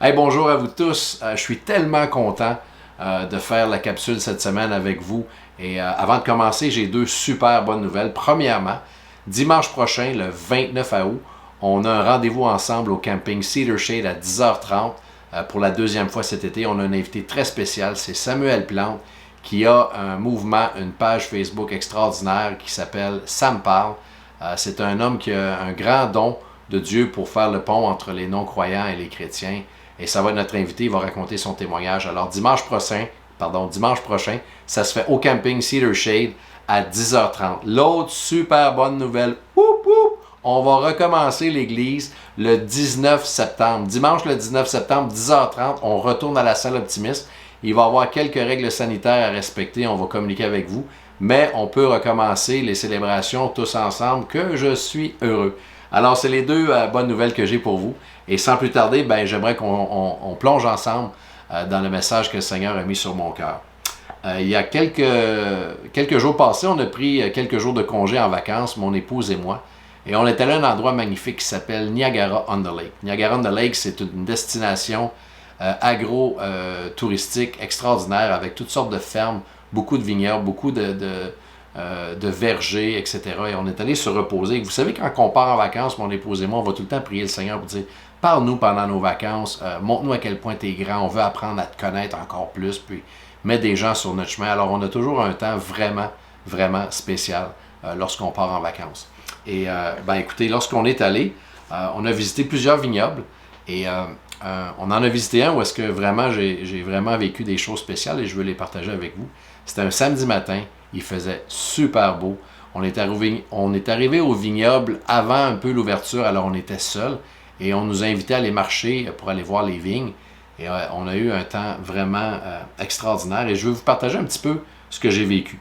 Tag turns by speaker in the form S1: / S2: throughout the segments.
S1: Hey, bonjour à vous tous. Je suis tellement content de faire la capsule cette semaine avec vous. Et avant de commencer, j'ai deux super bonnes nouvelles. Premièrement, dimanche prochain, le 29 août, on a un rendez-vous ensemble au camping Cedar Shade à 10h30 pour la deuxième fois cet été. On a un invité très spécial, c'est Samuel Plante, qui a un mouvement, une page Facebook extraordinaire qui s'appelle Sam Parle. C'est un homme qui a un grand don de Dieu pour faire le pont entre les non-croyants et les chrétiens. Et ça va être notre invité, il va raconter son témoignage. Alors dimanche prochain, ça se fait au camping Cedar Shade à 10h30. L'autre super bonne nouvelle, on va recommencer l'église le 19 septembre. Dimanche le 19 septembre, 10h30, on retourne à la salle Optimiste. Il va y avoir quelques règles sanitaires à respecter, on va communiquer avec vous. Mais on peut recommencer les célébrations tous ensemble, que je suis heureux. Alors, c'est les deux bonnes nouvelles que j'ai pour vous. Et sans plus tarder, j'aimerais qu'on plonge ensemble dans le message que le Seigneur a mis sur mon cœur. Il y a quelques jours passés, on a pris quelques jours de congé en vacances, mon épouse et moi. Et on est allé à un endroit magnifique qui s'appelle Niagara-on-the-Lake. Niagara-on-the-Lake, c'est une destination agro-touristique extraordinaire avec toutes sortes de fermes, beaucoup de vignobles, beaucoup de vergers, etc. Et on est allé se reposer. Vous savez, quand on part en vacances, mon épouse et moi, on va tout le temps prier le Seigneur pour dire « Parle-nous pendant nos vacances, montre-nous à quel point tu es grand, on veut apprendre à te connaître encore plus, puis mets des gens sur notre chemin. » Alors, on a toujours un temps vraiment, vraiment spécial lorsqu'on part en vacances. Et écoutez, lorsqu'on est allé, on a visité plusieurs vignobles et on en a visité un où est-ce que vraiment j'ai vraiment vécu des choses spéciales et je veux les partager avec vous. C'était un samedi matin, il faisait super beau. On est arrivé au vignoble avant un peu l'ouverture, alors on était seuls et on nous a invités à aller marcher pour aller voir les vignes. Et on a eu un temps vraiment extraordinaire et je veux vous partager un petit peu ce que j'ai vécu.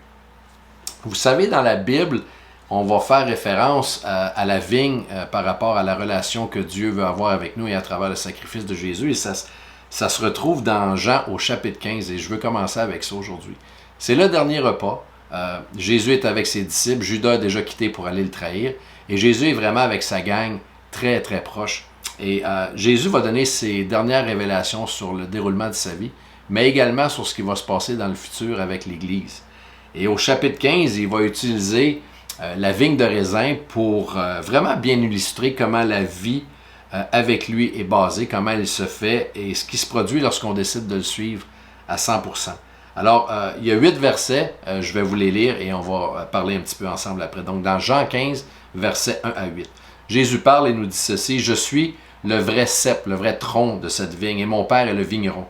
S1: Vous savez, dans la Bible, on va faire référence à la vigne par rapport à la relation que Dieu veut avoir avec nous et à travers le sacrifice de Jésus. Et ça se retrouve dans Jean au chapitre 15 et je veux commencer avec ça aujourd'hui. C'est le dernier repas. Jésus est avec ses disciples. Judas a déjà quitté pour aller le trahir. Et Jésus est vraiment avec sa gang très, très proche. Et Jésus va donner ses dernières révélations sur le déroulement de sa vie, mais également sur ce qui va se passer dans le futur avec l'Église. Et au chapitre 15, il va utiliser la vigne de raisin pour vraiment bien illustrer comment la vie avec lui est basée, comment elle se fait et ce qui se produit lorsqu'on décide de le suivre à 100%. Alors, il y a 8 versets, je vais vous les lire et on va parler un petit peu ensemble après. Donc, dans Jean 15, versets 1 à 8, Jésus parle et nous dit ceci: « Je suis le vrai cep, le vrai tronc de cette vigne, et mon Père est le vigneron.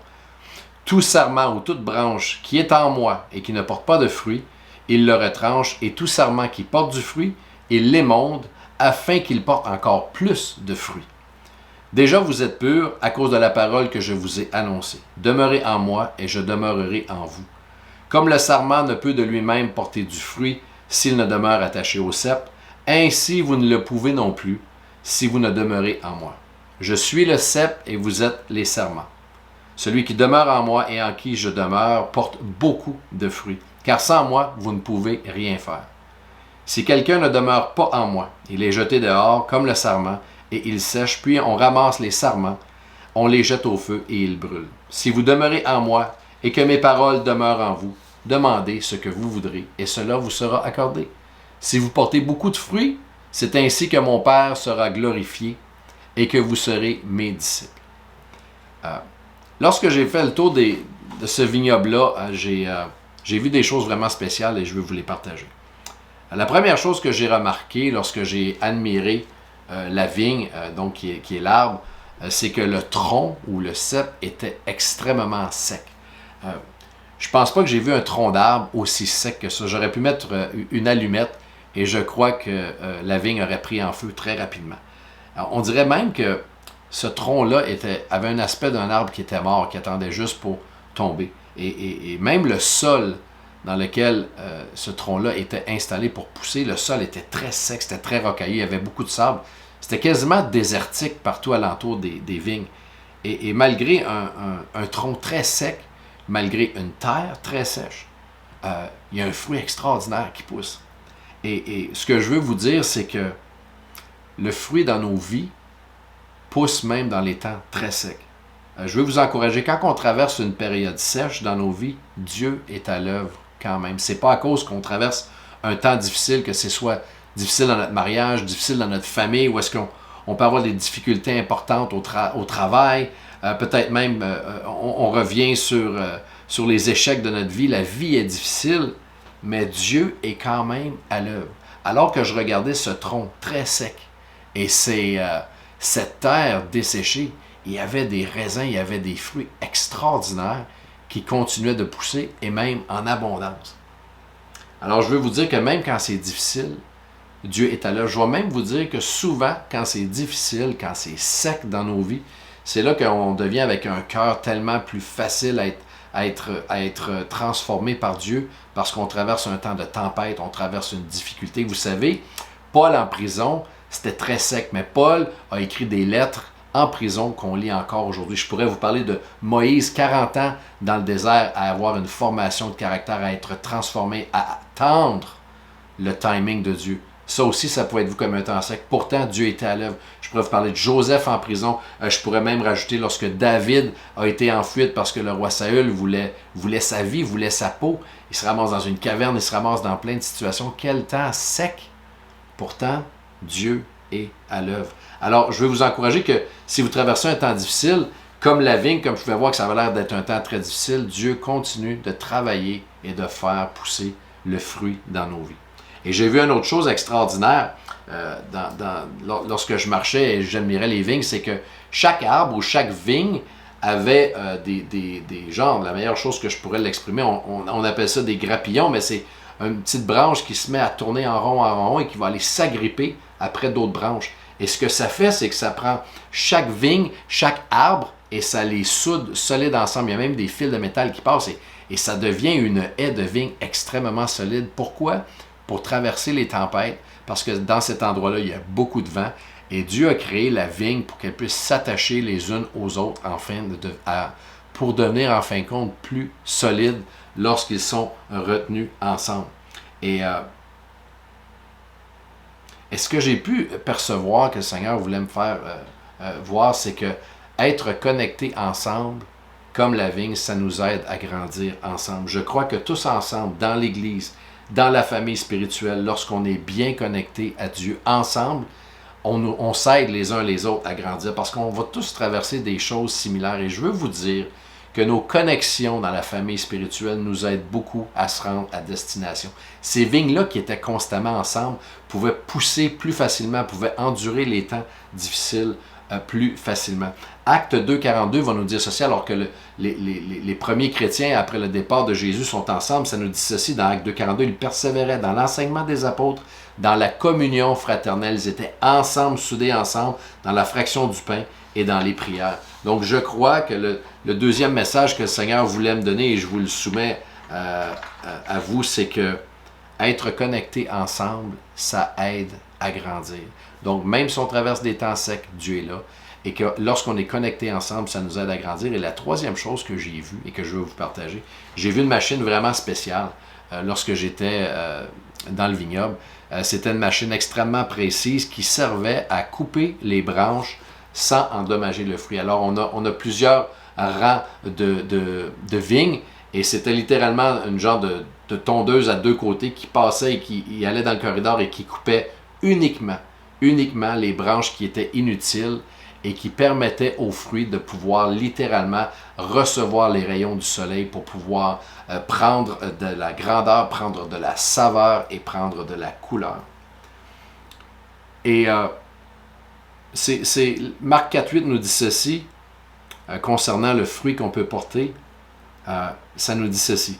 S1: Tout sarment ou toute branche qui est en moi et qui ne porte pas de fruit, il le retranche, et tout sarment qui porte du fruit, il l'émonde, afin qu'il porte encore plus de fruits. Déjà vous êtes purs à cause de la parole que je vous ai annoncée. Demeurez en moi, et je demeurerai en vous. Comme le sarment ne peut de lui-même porter du fruit s'il ne demeure attaché au cep, ainsi vous ne le pouvez non plus si vous ne demeurez en moi. Je suis le cep et vous êtes les sarments. Celui qui demeure en moi et en qui je demeure porte beaucoup de fruits, car sans moi, vous ne pouvez rien faire. Si quelqu'un ne demeure pas en moi, il est jeté dehors comme le sarment, et il sèche, puis on ramasse les sarments, on les jette au feu et ils brûlent. Si vous demeurez en moi et que mes paroles demeurent en vous, demandez ce que vous voudrez, et cela vous sera accordé. Si vous portez beaucoup de fruits, c'est ainsi que mon Père sera glorifié et que vous serez mes disciples. » Lorsque j'ai fait le tour de ce vignoble-là, j'ai vu des choses vraiment spéciales et je veux vous les partager. La première chose que j'ai remarqué lorsque j'ai admiré la vigne, donc qui est l'arbre, c'est que le tronc ou le cep était extrêmement sec. Je pense pas que j'ai vu un tronc d'arbre aussi sec que ça. J'aurais pu mettre une allumette et je crois que la vigne aurait pris en feu très rapidement. Alors, on dirait même que ce tronc-là avait un aspect d'un arbre qui était mort, qui attendait juste pour tomber. Et même le sol dans lequel ce tronc-là était installé pour pousser, le sol était très sec, c'était très rocailleux, il y avait beaucoup de sable. C'était quasiment désertique partout alentour des vignes. Et malgré un tronc très sec, malgré une terre très sèche, il y a un fruit extraordinaire qui pousse. Et ce que je veux vous dire, c'est que le fruit dans nos vies pousse même dans les temps très secs. Je veux vous encourager, quand on traverse une période sèche dans nos vies, Dieu est à l'œuvre quand même. C'est pas à cause qu'on traverse un temps difficile, que c'est soit difficile dans notre mariage, difficile dans notre famille, ou est-ce qu'on peut avoir des difficultés importantes au travail, peut-être même on revient sur les échecs de notre vie, la vie est difficile, mais Dieu est quand même à l'œuvre. Alors que je regardais ce tronc très sec et cette terre desséchée, il y avait des raisins, il y avait des fruits extraordinaires qui continuaient de pousser et même en abondance. Alors je veux vous dire que même quand c'est difficile, Dieu est à l'œuvre. Je vais même vous dire que souvent, quand c'est difficile, quand c'est sec dans nos vies, c'est là qu'on devient avec un cœur tellement plus facile à être transformé par Dieu parce qu'on traverse un temps de tempête, on traverse une difficulté. Vous savez, Paul en prison, c'était très sec, mais Paul a écrit des lettres en prison qu'on lit encore aujourd'hui. Je pourrais vous parler de Moïse, 40 ans dans le désert, à avoir une formation de caractère, à être transformé, à attendre le timing de Dieu. Ça aussi, ça peut être vu comme un temps sec. Pourtant, Dieu était à l'œuvre. Je pourrais vous parler de Joseph en prison. Je pourrais même rajouter lorsque David a été en fuite parce que le roi Saül voulait sa vie, voulait sa peau. Il se ramasse dans une caverne, il se ramasse dans plein de situations. Quel temps sec! Pourtant, Dieu est à l'œuvre. Alors, je veux vous encourager que si vous traversez un temps difficile, comme la vigne, comme je pouvais voir que ça avait l'air d'être un temps très difficile, Dieu continue de travailler et de faire pousser le fruit dans nos vies. Et j'ai vu une autre chose extraordinaire lorsque je marchais et j'admirais les vignes, c'est que chaque arbre ou chaque vigne avait des genres. La meilleure chose que je pourrais l'exprimer, on appelle ça des grappillons, mais c'est une petite branche qui se met à tourner en rond et qui va aller s'agripper après d'autres branches. Et ce que ça fait, c'est que ça prend chaque vigne, chaque arbre, et ça les soude solides ensemble. Il y a même des fils de métal qui passent et ça devient une haie de vigne extrêmement solide. Pourquoi? Pour traverser les tempêtes, parce que dans cet endroit-là, il y a beaucoup de vent. Et Dieu a créé la vigne pour qu'elle puisse s'attacher les unes aux autres pour devenir en fin de compte plus solides lorsqu'ils sont retenus ensemble. Et ce que j'ai pu percevoir que le Seigneur voulait me faire voir, c'est que être connectés ensemble, comme la vigne, ça nous aide à grandir ensemble. Je crois que tous ensemble, dans l'Église, dans la famille spirituelle, lorsqu'on est bien connectés à Dieu ensemble, on s'aide les uns les autres à grandir parce qu'on va tous traverser des choses similaires. Et je veux vous dire que nos connexions dans la famille spirituelle nous aident beaucoup à se rendre à destination. Ces vignes-là qui étaient constamment ensemble pouvaient pousser plus facilement, pouvaient endurer les temps difficiles plus facilement. Acte 2,42 va nous dire ceci, alors que les premiers chrétiens, après le départ de Jésus, sont ensemble. Ça nous dit ceci dans Acte 2,42. Ils persévéraient dans l'enseignement des apôtres, dans la communion fraternelle. Ils étaient ensemble, soudés ensemble, dans la fraction du pain et dans les prières. Donc, je crois que le deuxième message que le Seigneur voulait me donner, et je vous le soumets à vous, c'est que être connectés ensemble, ça aide à grandir. Donc, même si on traverse des temps secs, Dieu est là. Et que lorsqu'on est connectés ensemble, ça nous aide à grandir. Et la troisième chose que j'ai vue et que je veux vous partager, j'ai vu une machine vraiment spéciale lorsque j'étais dans le vignoble. C'était une machine extrêmement précise qui servait à couper les branches sans endommager le fruit. Alors, on a plusieurs rangs de vignes et c'était littéralement une genre de tondeuse à deux côtés qui passait et qui allait dans le corridor et qui coupait uniquement les branches qui étaient inutiles et qui permettaient aux fruits de pouvoir littéralement recevoir les rayons du soleil pour pouvoir prendre de la grandeur, prendre de la saveur et prendre de la couleur. Et Marc 4,8 nous dit ceci concernant le fruit qu'on peut porter. Ça nous dit ceci.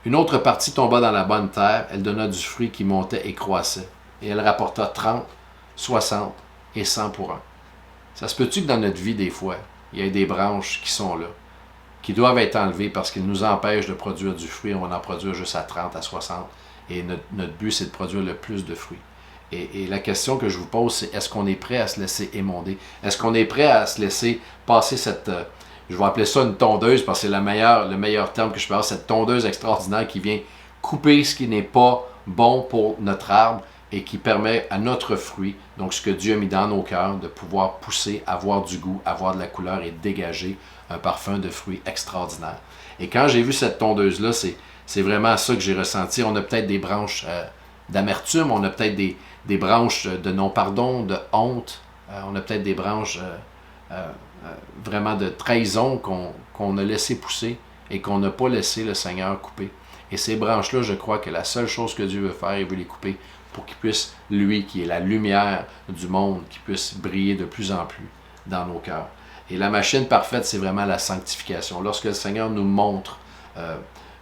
S1: Une autre partie tomba dans la bonne terre, elle donna du fruit qui montait et croissait. Et elle rapporta 30, 60 et 100 pour un. Ça se peut-tu que dans notre vie, des fois, il y ait des branches qui sont là, qui doivent être enlevées parce qu'ils nous empêchent de produire du fruit. On va en produire juste à 30, à 60. Et notre but, c'est de produire le plus de fruits. Et la question que je vous pose, c'est est-ce qu'on est prêt à se laisser émonder? Est-ce qu'on est prêt à se laisser passer cette... je vais appeler ça une tondeuse parce que c'est le meilleur terme que je peux avoir, cette tondeuse extraordinaire qui vient couper ce qui n'est pas bon pour notre arbre, et qui permet à notre fruit, donc ce que Dieu a mis dans nos cœurs, de pouvoir pousser, avoir du goût, avoir de la couleur et dégager un parfum de fruits extraordinaire. Et quand j'ai vu cette tondeuse-là, c'est vraiment ça que j'ai ressenti. On a peut-être des branches d'amertume, on a peut-être des branches de non-pardon, de honte, on a peut-être des branches vraiment de trahison qu'on a laissé pousser et qu'on n'a pas laissé le Seigneur couper. Et ces branches-là, je crois que la seule chose que Dieu veut faire, il veut les couper pour qu'il puisse, lui, qui est la lumière du monde, qu'il puisse briller de plus en plus dans nos cœurs. Et la machine parfaite, c'est vraiment la sanctification. Lorsque le Seigneur nous montre,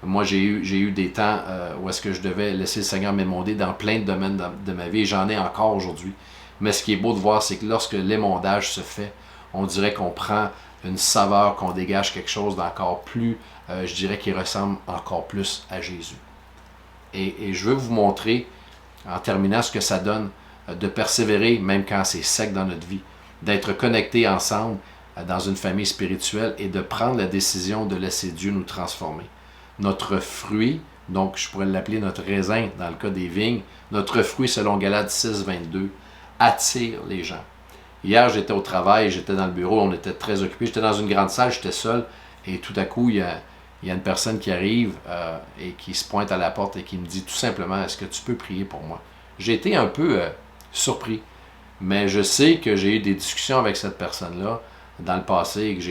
S1: moi j'ai eu des temps où est-ce que je devais laisser le Seigneur m'émonder dans plein de domaines de ma vie, et j'en ai encore aujourd'hui. Mais ce qui est beau de voir, c'est que lorsque l'émondage se fait, on dirait qu'on prend une saveur, qu'on dégage quelque chose d'encore plus, je dirais, qui ressemble encore plus à Jésus. Et je veux vous montrer, en terminant, ce que ça donne de persévérer, même quand c'est sec dans notre vie, d'être connectés ensemble dans une famille spirituelle et de prendre la décision de laisser Dieu nous transformer. Notre fruit, donc je pourrais l'appeler notre raisin dans le cas des vignes, notre fruit selon Galates 6, 22, attire les gens. Hier, j'étais au travail, j'étais dans le bureau, on était très occupés, j'étais dans une grande salle, j'étais seul, et tout à coup, il y a une personne qui arrive et qui se pointe à la porte et qui me dit tout simplement, est-ce que tu peux prier pour moi? J'ai été un peu surpris, mais je sais que j'ai eu des discussions avec cette personne-là dans le passé et que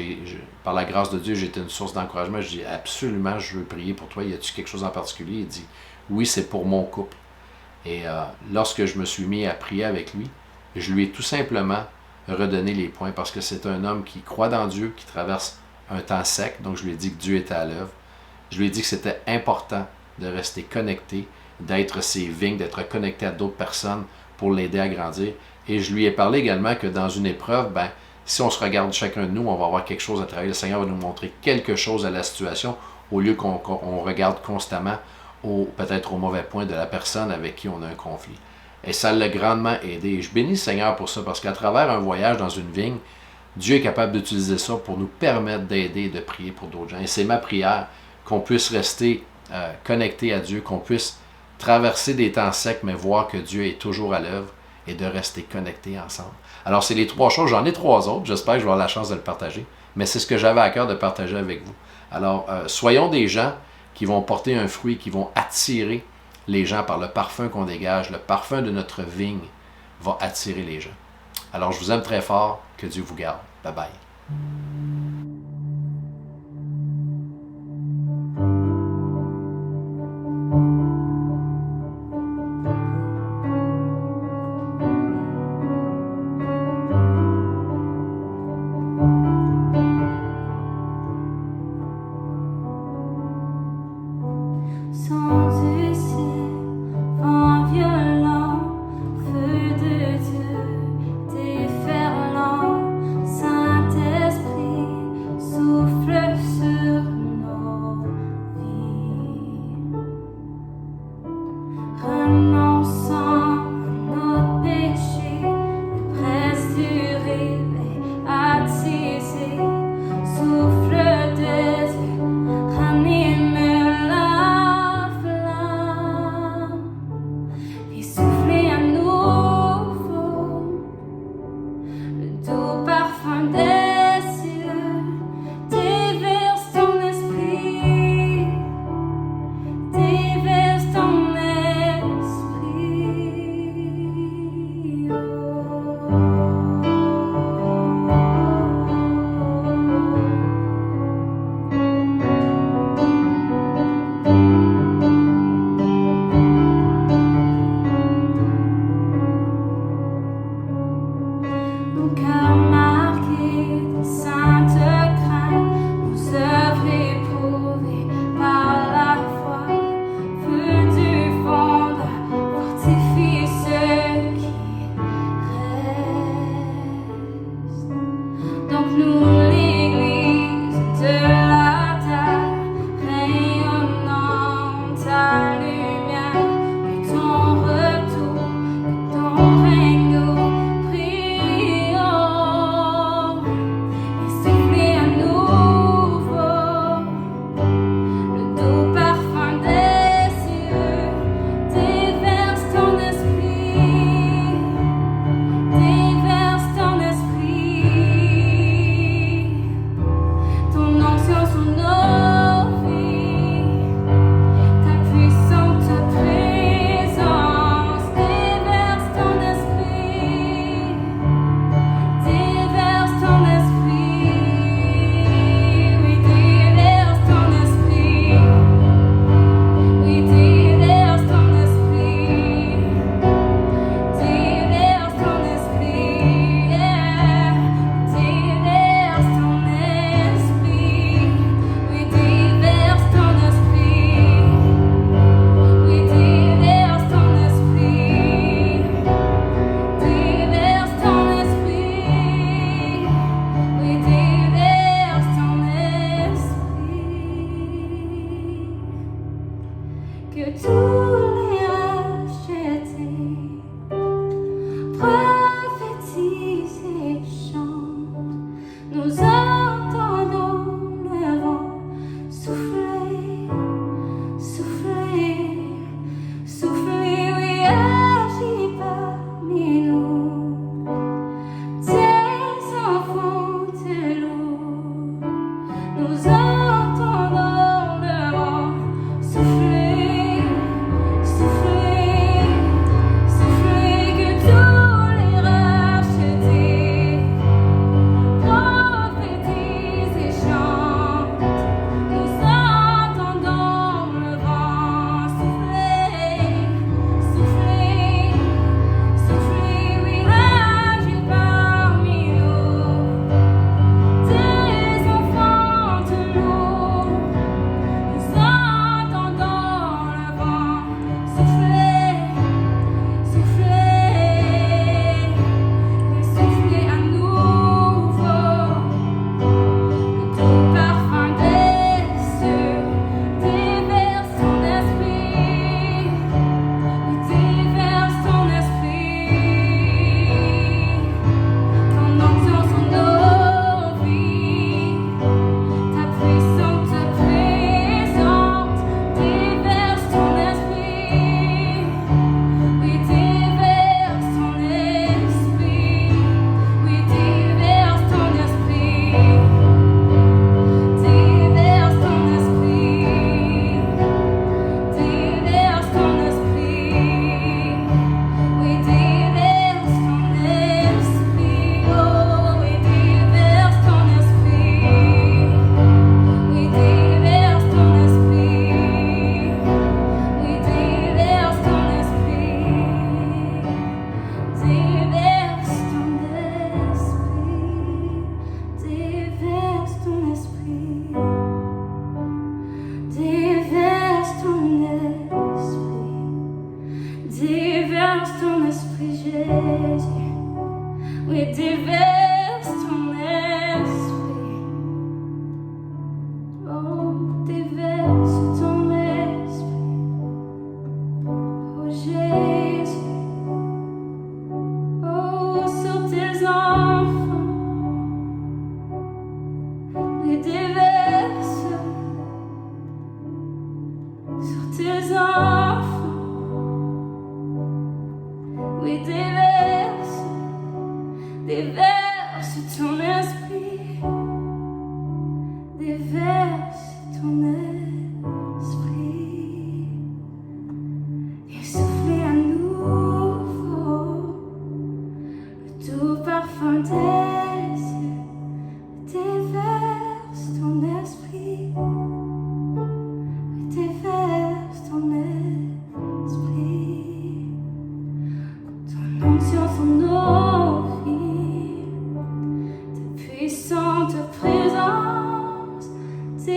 S1: par la grâce de Dieu, j'ai été une source d'encouragement. Je dis absolument, je veux prier pour toi. Y a-t-il quelque chose en particulier? Il dit, oui, c'est pour mon couple. Et lorsque je me suis mis à prier avec lui, je lui ai tout simplement redonné les points parce que c'est un homme qui croit dans Dieu, qui traverse un temps sec. Donc je lui ai dit que Dieu était à l'œuvre. Je lui ai dit que c'était important de rester connecté, d'être ses vignes, d'être connecté à d'autres personnes pour l'aider à grandir. Et je lui ai parlé également que dans une épreuve, si on se regarde chacun de nous, on va avoir quelque chose à travailler. Le Seigneur va nous montrer quelque chose à la situation au lieu qu'on regarde constamment peut-être au mauvais point de la personne avec qui on a un conflit. Et ça l'a grandement aidé. Et je bénis le Seigneur pour ça parce qu'à travers un voyage dans une vigne, Dieu est capable d'utiliser ça pour nous permettre d'aider et de prier pour d'autres gens. Et c'est ma prière qu'on puisse rester connecté à Dieu, qu'on puisse traverser des temps secs, mais voir que Dieu est toujours à l'œuvre et de rester connectés ensemble. Alors, c'est les trois choses. J'en ai trois autres. J'espère que je vais avoir la chance de le partager. Mais c'est ce que j'avais à cœur de partager avec vous. Alors, soyons des gens qui vont porter un fruit, qui vont attirer les gens par le parfum qu'on dégage. Le parfum de notre vigne va attirer les gens. Alors, je vous aime très fort. Que Dieu vous garde. Bye bye.
S2: Feu de Dieu, déferlant, Saint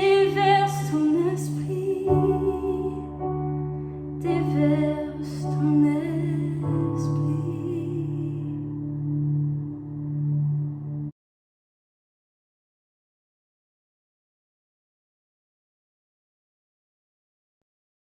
S2: Éveille